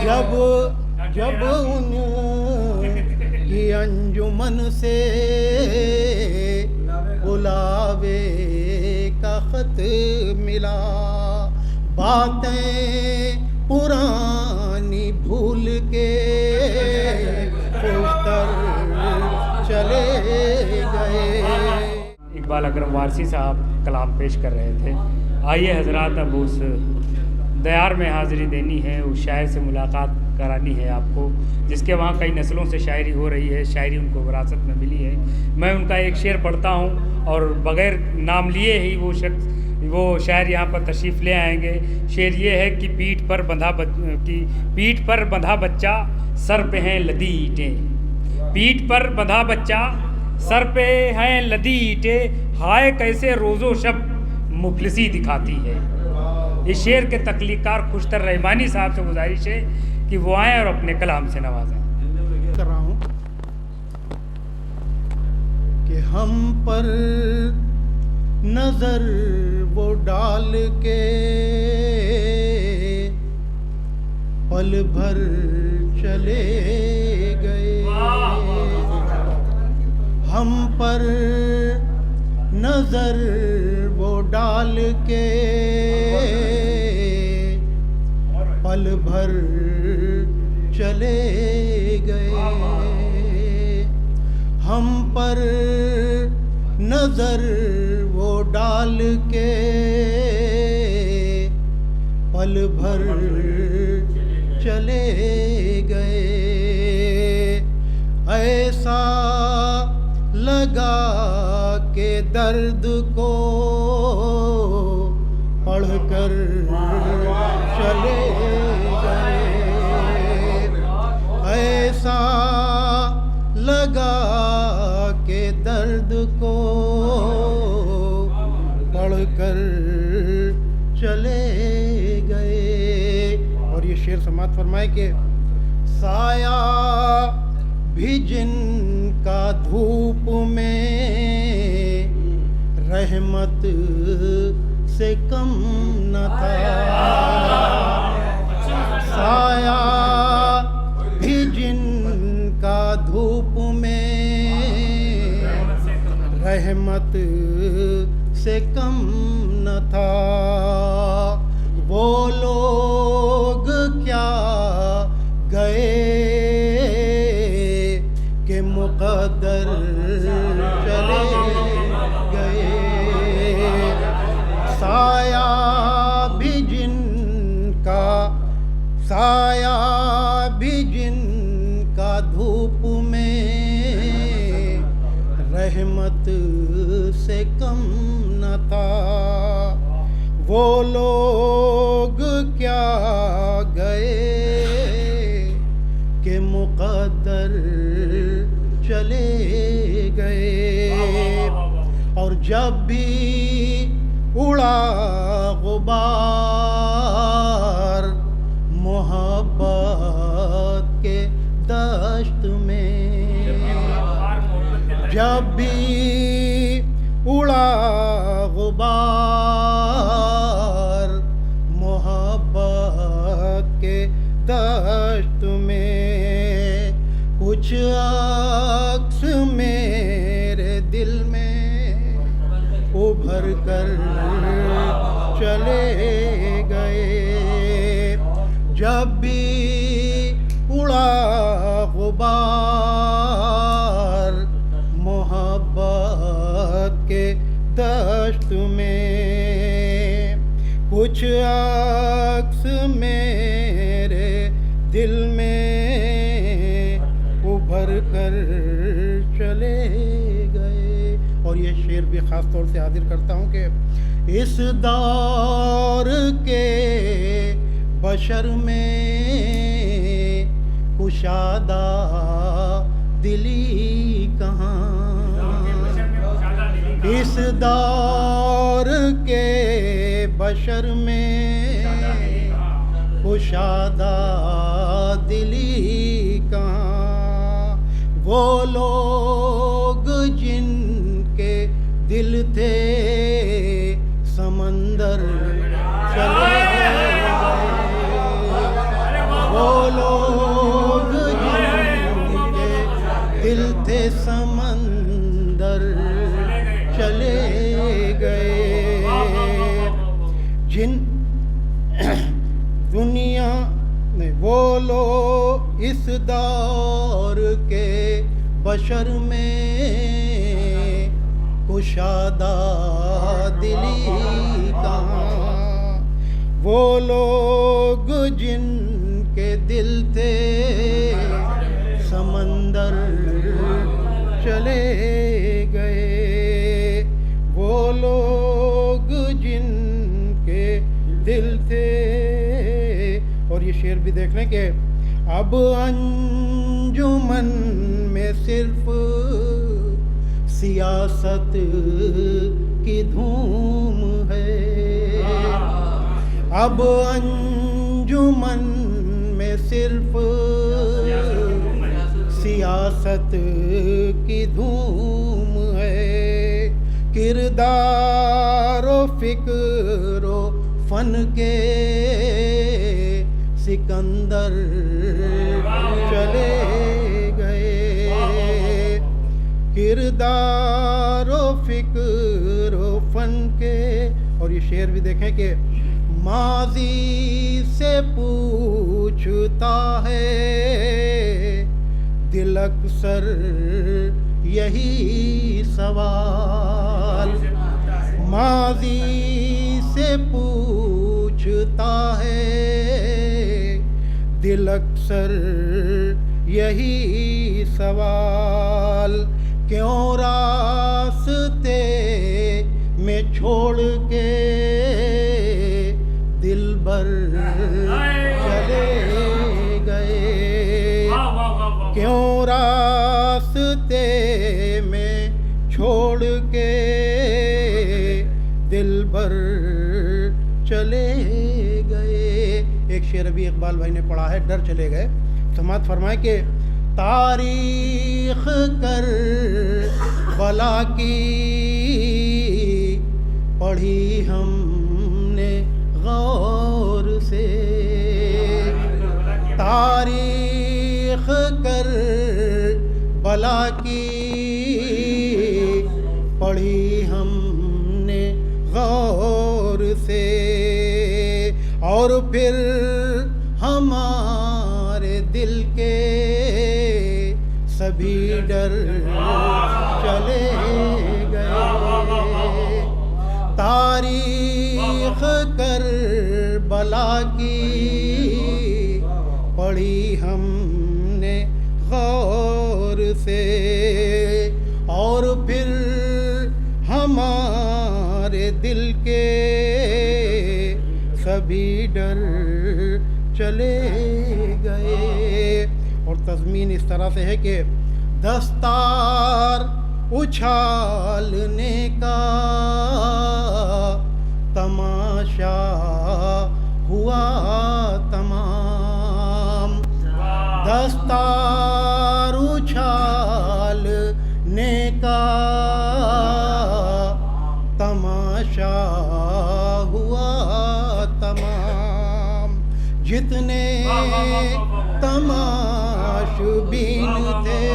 जब जब उनकी अंजुमन से बुलावे का खत मिला, बातें पुरानी भूल के उतर चले गए। इकबाल अकरम वारसी साहब कलाम पेश कर रहे थे। आइए हजरात, अब उस दयार में हाज़िरी देनी है, उस शायर से मुलाकात करानी है आपको, जिसके वहाँ कई नस्लों से शायरी हो रही है, शायरी उनको विरासत में मिली है। मैं उनका एक शेर पढ़ता हूँ और बग़ैर नाम लिए ही वो शायर यहाँ पर तशरीफ़ ले आएंगे। शेर ये है कि पीठ पर बंधा बच्चा, सर पे हैं लदी ईंटें। पीठ पर बंधा बच्चा, सर पे हैं लदी ईंटें, हाय कैसे रोज़ो शब मुफलिसी दिखाती है। इस शेर के तख्लीकार खुशतर रहमानी साहब से गुजारिश है कि वो आएँ और अपने कलाम से नवाजें। कर रहा हूँ कि हम पर नजर वो डाल के पल भर चले गए। हम पर नजर वो डाल के पल भर चले गए। हम पर नजर वो डाल के पल भर चले गए। ऐसा लगा के दर्द को पढ़कर चले गए। ऐसा लगा के दर्द को पढ़कर चले गए। और ये शेर समात फरमाए कि साया भी जिनका धूप में रहमत से कम न था, साया भी जिनका धूप में रहमत से कम न था, वो लोग क्या गए कि मुक़द्दर चले गए। साया भी जिनका धूप में रहमत से कम न था, वो लोग क्या गए कि मुक़द्दर चले गए। और जब भी उड़ा गुबार मोहब्बत के दश्त में, जब भी उड़ा गुबार मोहब्बत के दश्त में, कुछ अक्स मेरे दिल में उभर कर चले गए। जब भी उड़ा गुबार मोहब्बत के दश्त में, कुछ अक्स मेरे दिल में उभर कर चले गए। और ये शेर भी ख़ास तौर से हाजिर करता हूँ कि इस दौर के बशर में कुशादा दिली कहाँ, इस दौर के बशर में कुशादा दिली कहाँ, वो लोग जिनके दिल थे समंदर चले गए। वो नहीं, वो लो इस दौर के बशर में कुशादा दिली कहाँ, वो लोग जिनके दिल थे समंदर चले गए, वो लोग जिनके दिल थे। और ये शेर भी देख लें कि अब अंजुमन में सिर्फ सियासत की धूम है, अब अंजुमन में सिर्फ सियासत की धूम है, किरदारो फिक्रो फन के सिकंदर चले गए, किरदारो फिक्रो फन के। और ये शेर भी देखें कि माजी से पूछता है दिल अक्सर यही सवाल, माजी से पूछता है दिल अक्सर यही सवाल, क्यों रास्ते में छोड़ के दिलबर चले गए, क्यों रास्ते में छोड़ के दिलबर चले गए। एक शेर अभी इकबाल भाई ने पढ़ा है, डर चले गए। समात फरमाए कि तारीख कर बला की पढ़ी हमने गौर से, तारीख कर बला की पढ़ी हमने गौर से, और फिर हमारे दिल के सभी डर चले गए, तारीख कर बला की पढ़ी हमने गौर से, और फिर हमारे दिल के सभी डर चले गए। और तज़मीन इस तरह से है कि दस्तार उछालने का तमाशा हुआ तमाम, दस्तार उछालने का तमाशा हुआ तमाम, जितने तमाशबीन थे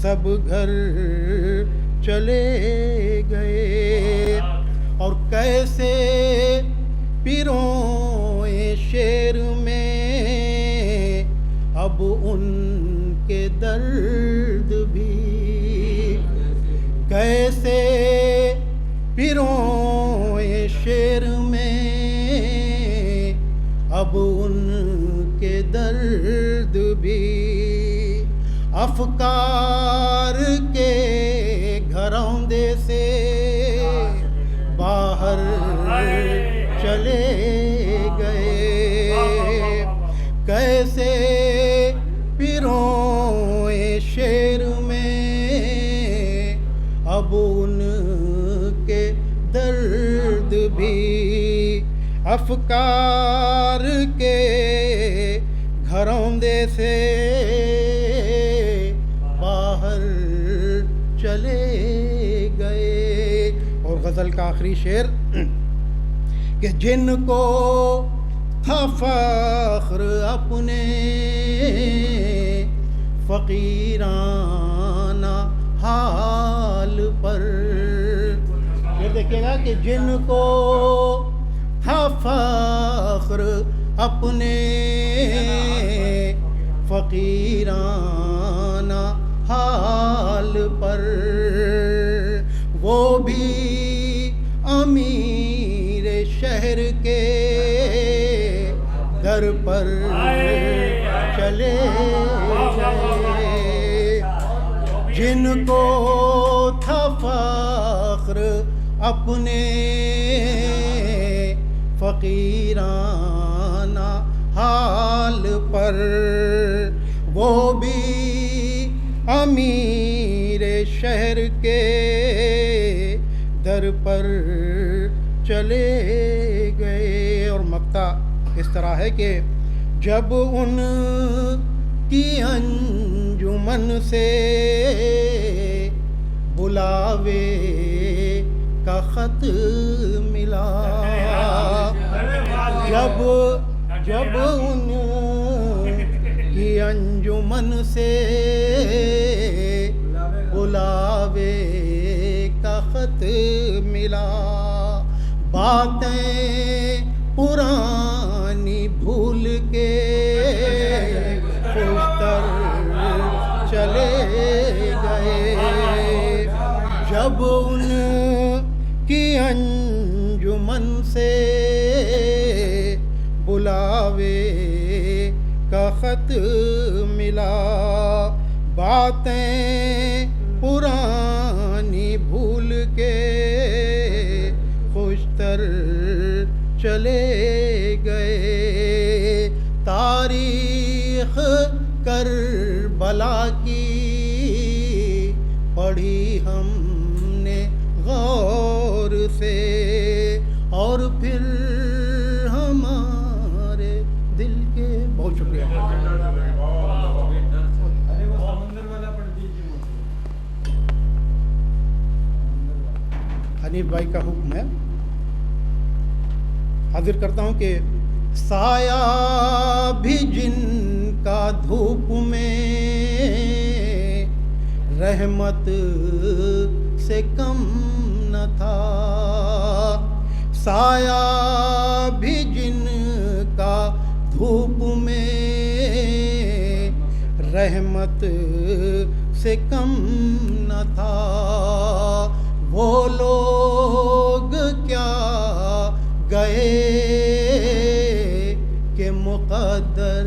सब घर चले गए। और कैसे पिरोए शेर में अब उनके दर्द भी, कैसे पिरोए शेर में अब उनके दर्द भी, अफकार के घरौंदे से बाहर चले गए, कैसे पिरोए शेर में अब उनके दर्द भी, अफकार के घरौंदे से बाहर चले गए। और गज़ल का आखिरी शेर कि जिनको था फ़ख्र अपने फ़कीराना हाल पर, ये देखिएगा कि जिनको था फ़ख्र अपने फ़कीराना हाल पर, वो भी अमीर शहर के दर पर चले गए। जिनको था फ़ख्र अपने फ़कीराना हाल पर, वो भी अमीर शहर के दर पर चले गए। और मक्ता इस तरह है कि जब उन की अंजुमन से बुलावे का ख़त मिला, जब उन की अंजुमन से बुलावे का ख़त मिला, बातें पुरानी भूल के खुशतर चले गए। जब उन की अंजुमन से बुलावे का ख़त मिला, बातें पुरानी भूल के खुशतर चले गए। तारीख़ करबला की पढ़ी हमने गौर से, और फिर हमारे दिल के, बहुत शुक्रिया। हनीफ भाई का हुक्म है, हाजिर करता हूँ कि साया भी जिनका धूप में रहमत से कम न था, साया भी जिनका धूप में रहमत से कम न था, वो लोग क्या गए कि मुक़द्दर